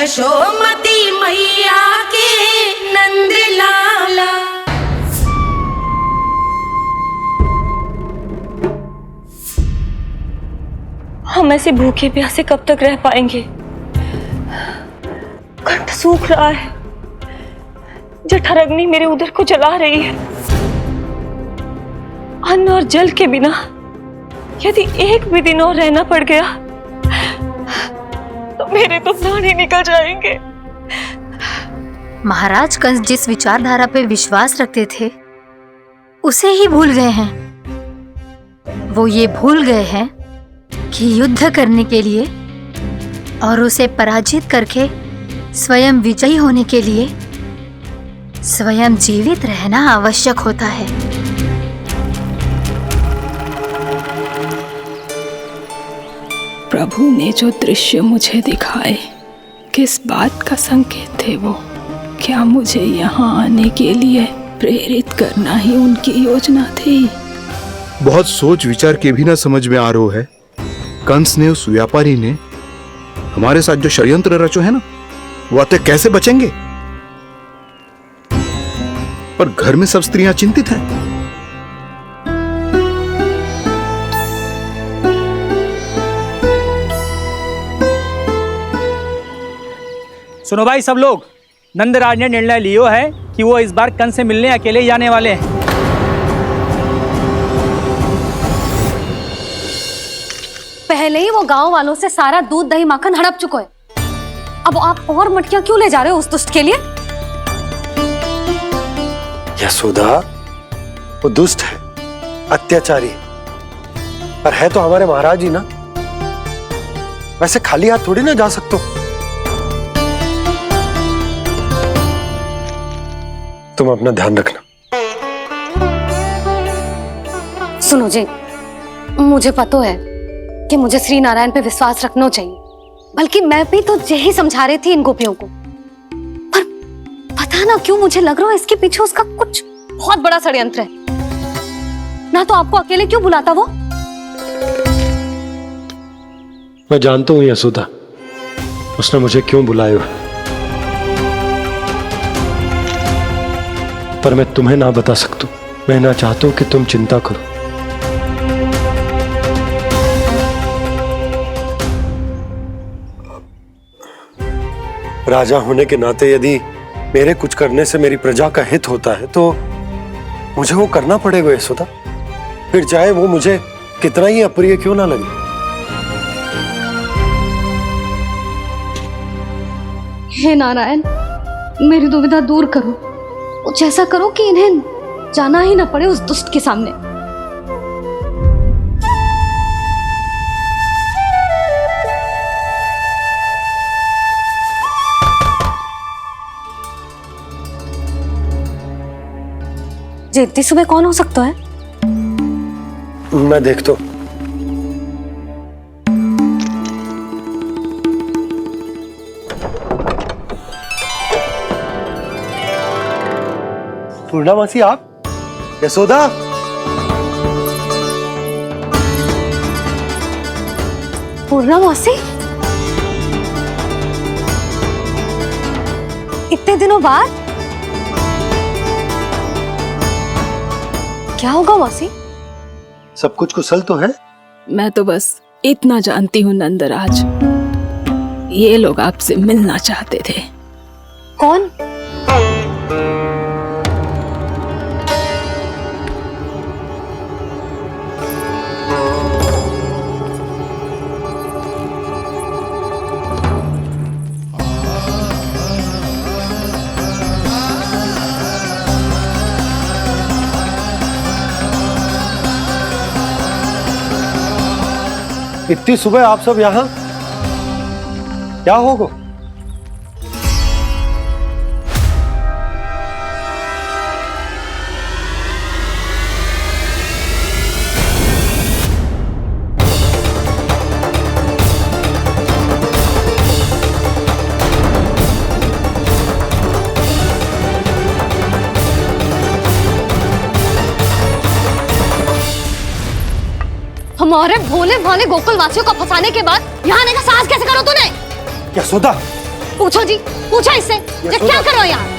यशोमती मैया के नंद लाला। हम ऐसे भूखे प्यासे कब तक रह पाएंगे? कंठ सूख रहा है, जठराग्नि मेरे उदर को जला रही है। अन्न और जल के बिना यदि एक भी दिन और रहना पड़ गया तो मेरे तो प्राण ही निकल जाएंगे। महाराज कंस जिस विचारधारा पे विश्वास रखते थे उसे ही भूल गए हैं। वो ये भूल गए हैं कि युद्ध करने के लिए और उसे पराजित करके स्वयं विजयी होने के लिए स्वयं जीवित रहना आवश्यक होता है। प्रभु ने जो दृश्य मुझे दिखाए, किस बात का संकेत थे वो? क्या मुझे यहाँ आने के लिए प्रेरित करना ही उनकी योजना थी? बहुत सोच विचार के भी ना समझ में आ रहा है। कंस ने, उस व्यापारी ने हमारे साथ जो षड्यंत्र रचो है ना, वो आते कैसे बचेंगे? पर घर में सब स्त्रियां चिंतित हैं। सुनो भाई सब लोग, नंदराज ने निर्णय लियो है कि वो इस बार कंस से मिलने अकेले ही आने वाले हैं। पहले ही वो गांव वालों से सारा दूध दही माखन हड़प चुके हैं। अब आप और मटकियां क्यों ले जा रहे हो उस दुष्ट के लिए? यशोदा, वो दुष्ट है, अत्याचारी, पर है तो हमारे महाराज ही ना। वैसे खाली हाथ थोड़ी ना जा सकते। तुम अपना ध्यान रखना। सुनो जी, मुझे पता है कि मुझे श्री नारायण पे विश्वास रखना चाहिए, बल्कि मैं भी तो यही समझा रही थी इन गोपियों को। पर पता ना क्यों मुझे लग रहा है इसके पीछे उसका कुछ बहुत बड़ा षड्यंत्र है। ना तो आपको अकेले क्यों बुलाता वो? मैं जानता हूं यशोदा, उसने मुझे क्यों बुलाया, पर मैं तुम्हें ना बता सकता। मैं ना चाहता हूं कि तुम चिंता करो। राजा होने के नाते यदि मेरे कुछ करने से मेरी प्रजा का हित होता है तो मुझे वो करना पड़ेगा यशोदा, फिर चाहे वो मुझे कितना ही अप्रिय क्यों ना लगे। हे नारायण, मेरी दुविधा दूर करो। कुछ ऐसा करो कि इन्हें जाना ही ना पड़े उस दुष्ट के सामने। जी इतनी सुबह कौन हो सकता है? मैं देखता हूं। पूर्णा मासी, आप? यशोदा, पूर्णा मौसी, इतने दिनों बाद? क्या होगा मौसी? सब कुछ कुशल तो है? मैं तो बस इतना जानती हूँ नंदराज, ये लोग आपसे मिलना चाहते थे। कौन? इतनी सुबह आप सब यहाँ? क्या होगा? हमारे भोले भाले गोकुल वासियों को फंसाने के बाद यहाँ आने का साहस कैसे करो तूने? यशोदा, पूछो जी, पूछो इससे ये क्या करो यहाँ।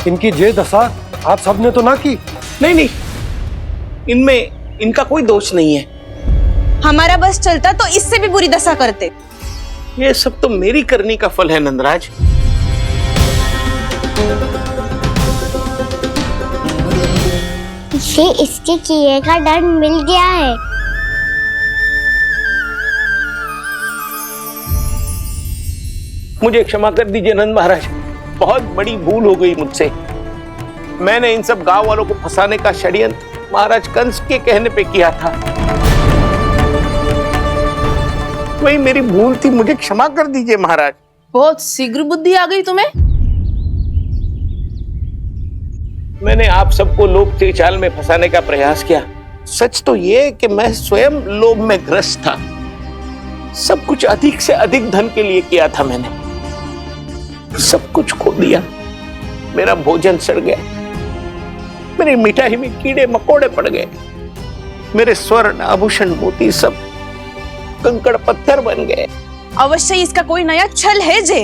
इनकी जे दशा आप सबने तो ना की। नहीं नहीं, इनमें इनका कोई दोष नहीं है। हमारा बस चलता तो इससे भी बुरी दशा करते। ये सब तो मेरी करनी का फल है नंदराज। इसे इसके किए का दंड मिल गया है। मुझे क्षमा कर दीजिए नंद महाराज, बहुत बड़ी भूल हो गई मुझसे। मैंने इन सब गांव वालों को फंसाने का षड्यंत्र महाराज कंस के कहने पे किया था। वही मेरी भूल थी, मुझे क्षमा कर दीजिए महाराज। बहुत शीघ्र बुद्धि आ गई तुम्हें। मैंने आप सबको लोभ के जाल में फंसाने का प्रयास किया। सच तो ये कि मैं स्वयं लोभ में ग्रस्त था। सब कुछ अधिक से अधिक धन के लिए किया था मैंने। सब कुछ खो दिया। मेरा भोजन सड़ गया, मेरी मिठाई में कीड़े मकोड़े पड़ गए, मेरे स्वर्ण आभूषण मोती सब कंकड़ पत्थर बन गए। अवश्य इसका कोई नया छल है जे।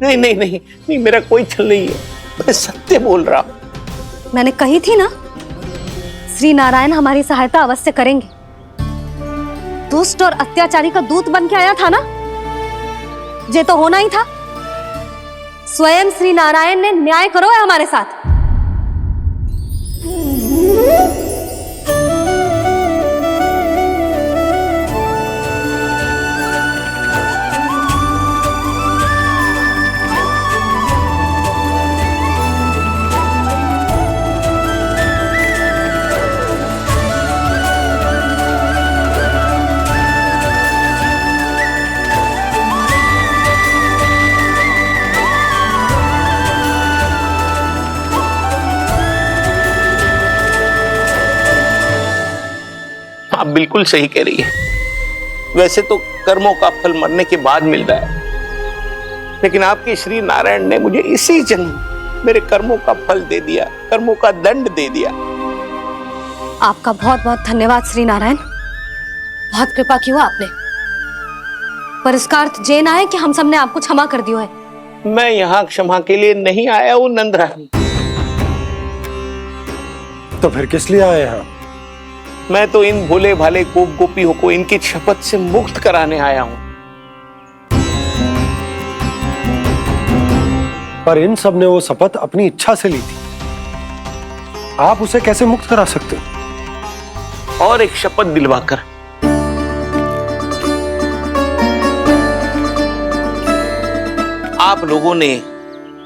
नहीं नहीं नहीं नहीं, मेरा कोई छल नहीं है, मैं सत्य बोल रहा हूं। मैंने कही थी ना, श्री नारायण हमारी सहायता अवश्य करेंगे। दुष्ट और अत्याचारी का दूत बन के आया था ना, ये तो होना ही था। स्वयं श्री नारायण ने न्याय करो है हमारे साथ। आप बिल्कुल सही कह रही है। वैसे तो कर्मों का फल मरने के बाद मिल रहा है, लेकिन आपके श्री नारायण ने मुझे इसी जन्म मेरे कर्मों का फल दे दिया, कर्मों का दंड दे दिया। आपका बहुत बहुत धन्यवाद श्री नारायण, बहुत कृपा की हो आपने। पर इसका अर्थ ये ना है कि हम सबने आपको क्षमा कर दिया है। मैं यहाँ क्षमा के लिए नहीं आया हूँ नंदरानी। तो फिर किस लिए आए हैं? मैं तो इन भोले भाले गोप गोपियों को इनकी शपथ से मुक्त कराने आया हूं। पर इन सब ने वो शपथ अपनी इच्छा से ली थी, आप उसे कैसे मुक्त करा सकते हो? और एक शपथ दिलवाकर। आप लोगों ने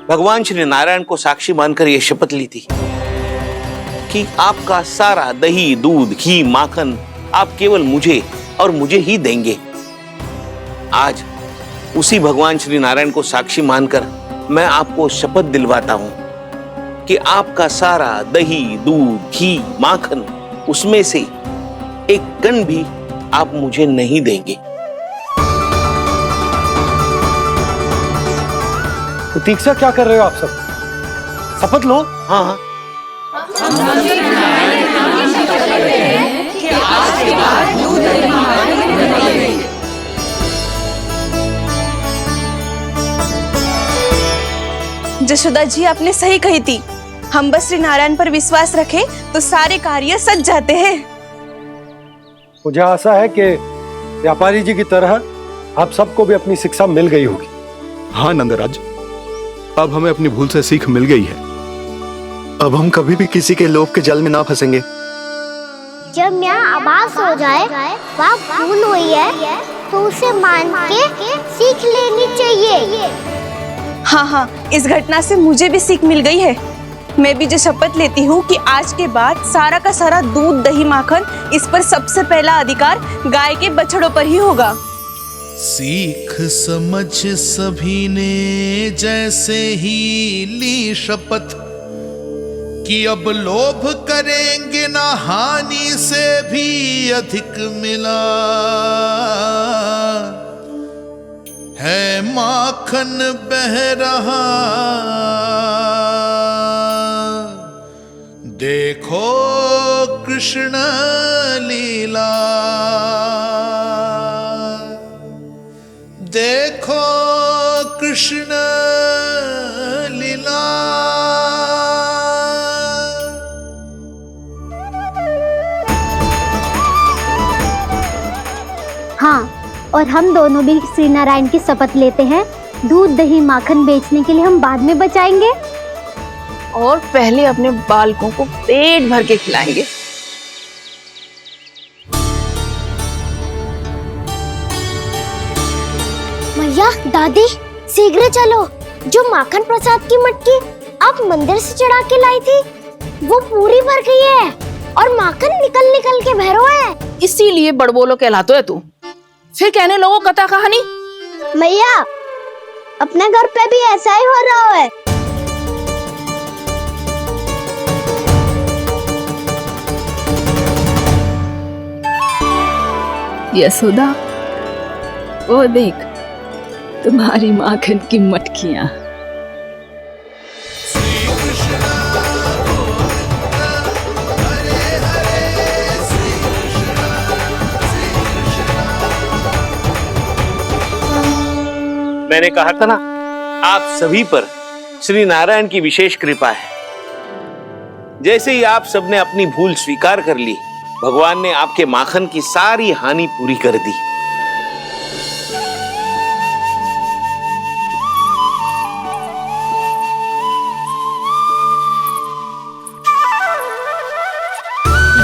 भगवान श्री नारायण को साक्षी मानकर यह शपथ ली थी कि आपका सारा दही, दूध, घी, माखन आप केवल मुझे और मुझे ही देंगे। आज उसी भगवान श्री नारायण को साक्षी मानकर मैं आपको शपथ दिलवाता हूं कि आपका सारा दही, दूध, घी, माखन उसमें से एक कण भी आप मुझे नहीं देंगे। प्रतीक्षा क्या कर रहे हो आप सब? शपथ लो। हाँ हाँ, जशोदा जी आपने सही कही थी। हम बस श्री नारायण पर विश्वास रखें तो सारे कार्य सज जाते हैं। मुझे आशा है कि व्यापारी जी की तरह आप सबको भी अपनी शिक्षा मिल गई होगी। हाँ नंदराज, अब हमें अपनी भूल से सीख मिल गई है। अब हम कभी भी किसी के लोभ के जाल में ना फंसेंगे। जब यहाँ आभास हो जाए वहाँ भूल हुई है तो उसे मान के सीख लेनी चाहिए। हाँ हाँ, इस घटना से मुझे भी सीख मिल गई है। मैं भी जो शपथ लेती हूँ कि आज के बाद सारा का सारा दूध, दही, माखन इस पर सबसे पहला अधिकार गाय के बछड़ों पर ही होगा। सीख समझ सभी ने जैसे ही ली शपथ कि अब लोभ करेंगे ना हानि से भी अधिक मिला है, माखन बह रहा देखो कृष्ण लीला, देखो कृष्ण लीला। हाँ, और हम दोनों भी श्री नारायण की शपथ लेते हैं, दूध दही माखन बेचने के लिए हम बाद में बचाएंगे और पहले अपने बालकों को पेट भर के खिलाएंगे। मैया, दादी, शीघ्र चलो। जो माखन प्रसाद की मटकी आप मंदिर से चढ़ा के लाई थी, वो पूरी भर गई है और माखन निकल निकल के भरो है। इसीलिए बड़बोलो कहलाते है तू। फिर कहने लोगों कथा कहानी। मैया, अपने घर पे भी ऐसा ही हो रहा है। यशोदा, वो देख तुम्हारी माखन की मटकियां। मैंने कहा था ना, आप सभी पर श्री नारायण की विशेष कृपा है। जैसे ही आप सबने अपनी भूल स्वीकार कर ली, भगवान ने आपके माखन की सारी हानि पूरी कर दी।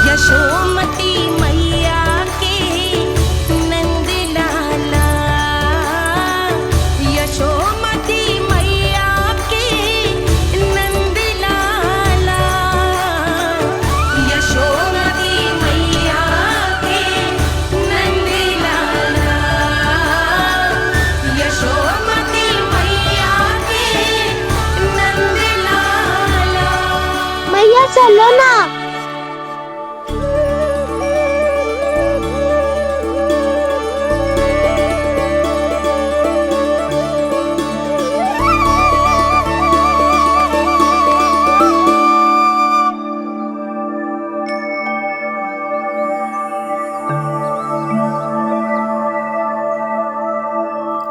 यशोमती मैया के नंद लाला, यशोमती मैया के नंद लाला, यशोमती मैया के नंद लाला, यशोमती मैया के नंद लाला। मैया चलो ना।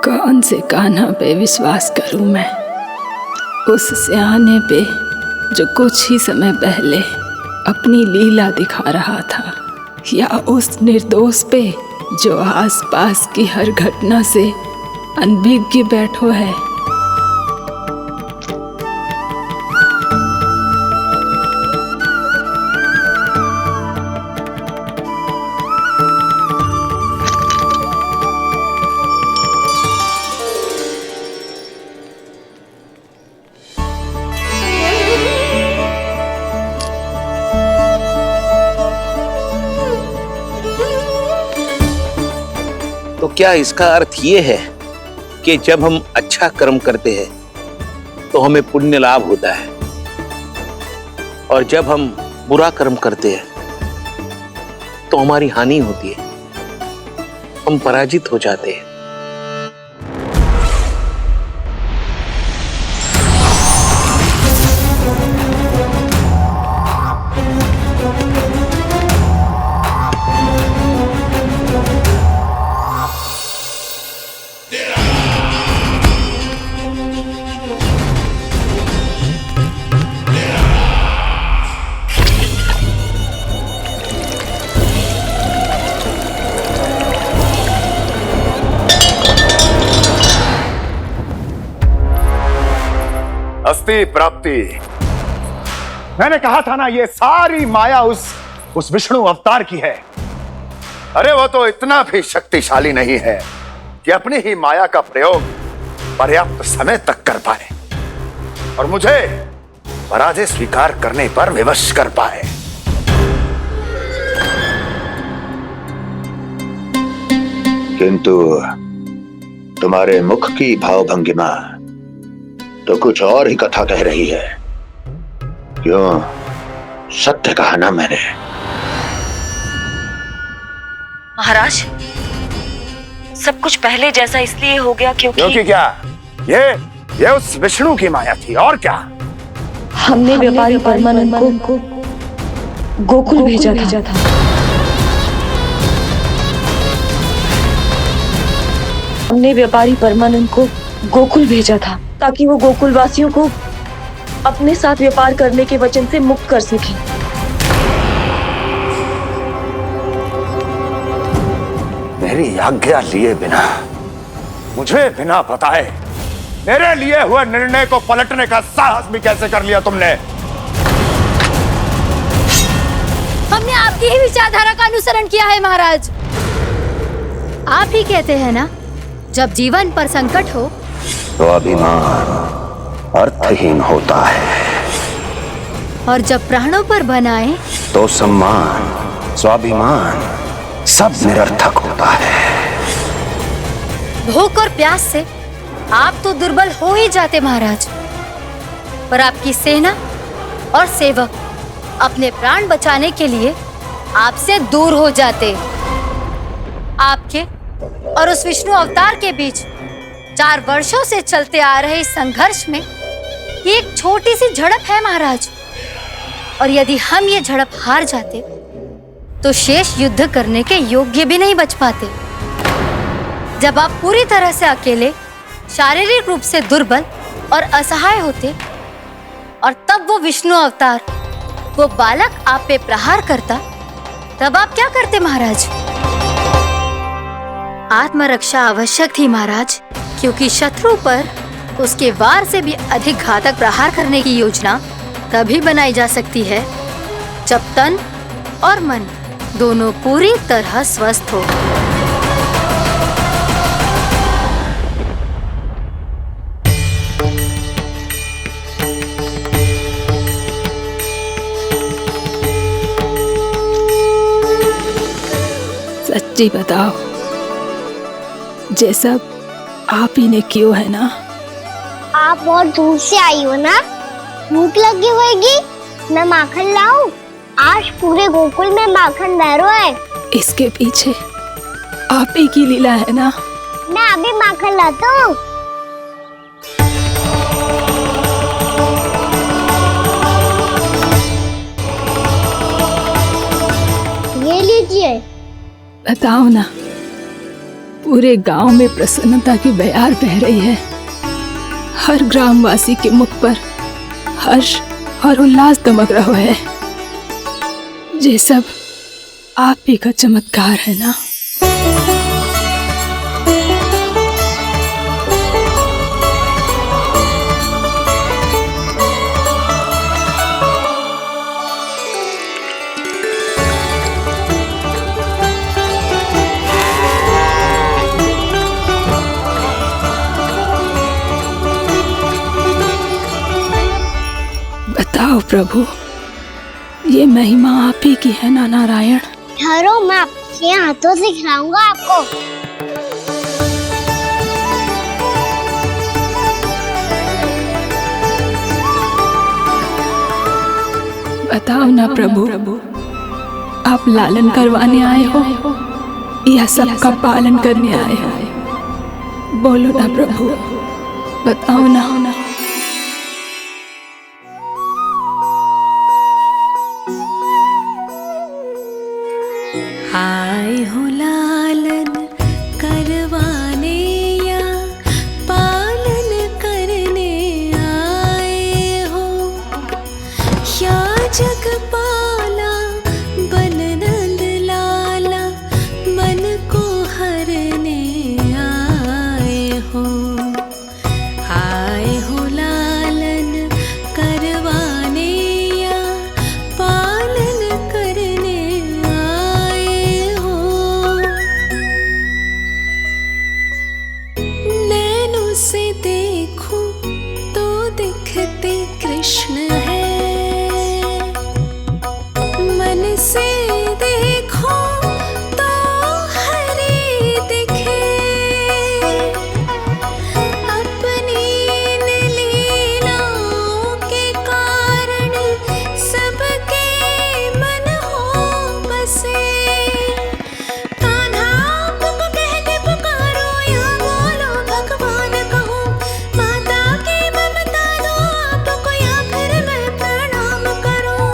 कौन से कान्हा पे विश्वास करूं मैं? उस सियाने पे जो कुछ ही समय पहले अपनी लीला दिखा रहा था, या उस निर्दोष पे जो आसपास की हर घटना से अनभिज्ञ बैठो है। तो क्या इसका अर्थ ये है कि जब हम अच्छा कर्म करते हैं तो हमें पुण्य लाभ होता है, और जब हम बुरा कर्म करते हैं तो हमारी हानि होती है, हम पराजित हो जाते हैं? अस्ति प्राप्ति। मैंने कहा था ना, ये सारी माया उस विष्णु अवतार की है। अरे वो तो इतना भी शक्तिशाली नहीं है कि अपनी ही माया का प्रयोग पर्याप्त समय तक कर पाए और मुझे पराजय स्वीकार करने पर विवश कर पाए। किंतु तुम्हारे मुख की भावभंगिमा तो कुछ और ही कथा कह रही है। क्यों? सत्य कहा ना मैंने। महाराज, सब कुछ पहले जैसा इसलिए हो गया क्योंकि क्या? ये उस विष्णु की माया थी, और क्या? हमने व्यापारी परमानंद को गोकुल भेजा था। हमने व्यापारी परमानंद को गोकुल भेजा था ताकि वो गोकुल वासियों को अपने साथ व्यापार करने के वचन से मुक्त कर सके। मेरी आज्ञा लिए बिना, मुझे बिना बताए मेरे लिए हुए निर्णय को पलटने का साहस भी कैसे कर लिया तुमने? हमने आपकी ही विचारधारा का अनुसरण किया है महाराज। आप ही कहते हैं ना, जब जीवन पर संकट हो तो अभिमान अर्थहीन होता है, और जब प्राणों पर बनाए तो सम्मान स्वाभिमान सब निरर्थक होता है। भूख और प्यास से आप तो दुर्बल हो ही जाते महाराज, पर आपकी सेना और सेवक अपने प्राण बचाने के लिए आपसे दूर हो जाते। आपके और उस विष्णु अवतार के बीच 4 वर्षों से चलते आ रहे इस संघर्ष में ये एक छोटी सी झड़प है महाराज, और यदि हम ये झड़प हार जाते तो शेष युद्ध करने के योग्य भी नहीं बच पाते। जब आप पूरी तरह से अकेले, शारीरिक रूप से दुर्बल और असहाय होते, और तब वो विष्णु अवतार, वो बालक आप पे प्रहार करता, तब आप क्या करते महाराज? आत्मरक्षा आवश्यक थी महाराज, क्योंकि शत्रु पर उसके वार से भी अधिक घातक प्रहार करने की योजना तभी बनाई जा सकती है जब तन और मन दोनों पूरी तरह स्वस्थ हो। सच्ची बताओ, जैसा आप ही ने कियो है ना? आप बहुत दूर से आई हो ना, भूख लगी होगी। मैं माखन लाऊं? आज पूरे गोकुल में माखन बह रहा है। इसके पीछे आप ही की लीला है ना? मैं अभी माखन लाता हूँ। ये लीजिए। बताओ ना, पूरे गांव में प्रसन्नता की बयार बह रही है। हर ग्रामवासी के मुख पर हर्ष और उल्लास दमक रहा है। ये सब आप ही का चमत्कार है ना? बताओ प्रभु, ये महिमा आप ही की है ना नारायण? ठहरो, मैं आपके हाथों से खिलाऊंगा आपको। बताओ ना प्रभु, आप लालन करवाने आए हो या सबका पालन करने आए हो? बोलो ना प्रभु, बताओ ना। आए हो लालन करवाने या पालन करने आए हो, या जगपाला बन नंद लाला मन को हरने आए हो। आए हो लालन करवाने या पालन करने आए हो। नैनों से देखूं तो दिखते कृष्ण है, मन से देखो तो हरि दिखे। अपनी इन लीलाओं के कारण सबके मन हो बसे। कान्हा आपको कह के पुकारो या बोलो भगवान कहो, माता की ममता दो आपको या फिर मैं प्रणाम करूं।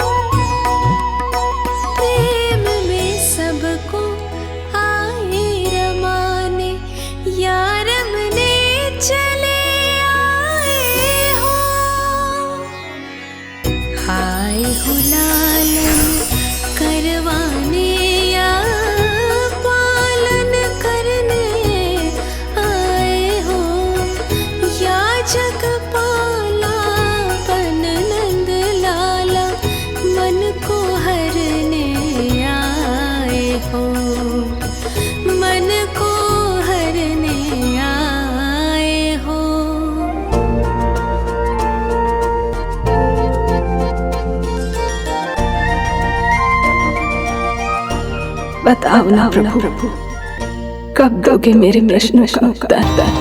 बताओ ना प्रभु, कब दोगे मेरे प्रश्नों का उत्तर?